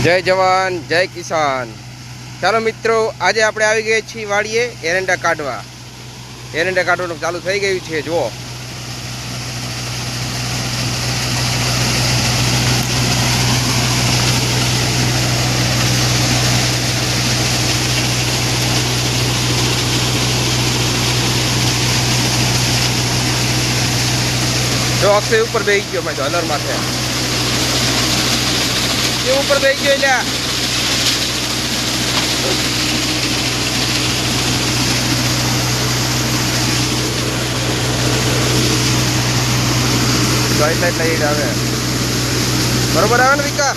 જય જવાન જય કિસાન। ચાલો મિત્રો, આજે આપણે આવી ગયા છીએ વાડીએ એરંડા કાઢવા। એરંડા કાઢવાનું ચાલુ થઈ ગયું છે। જુઓ, જો અક્ષય ઉપર બેસી ગયો ભાઈ, હલર માથે ઉપર બેસી ગયો। લ્યા લાઈટ આવે, બરોબર આવે ને વિકા?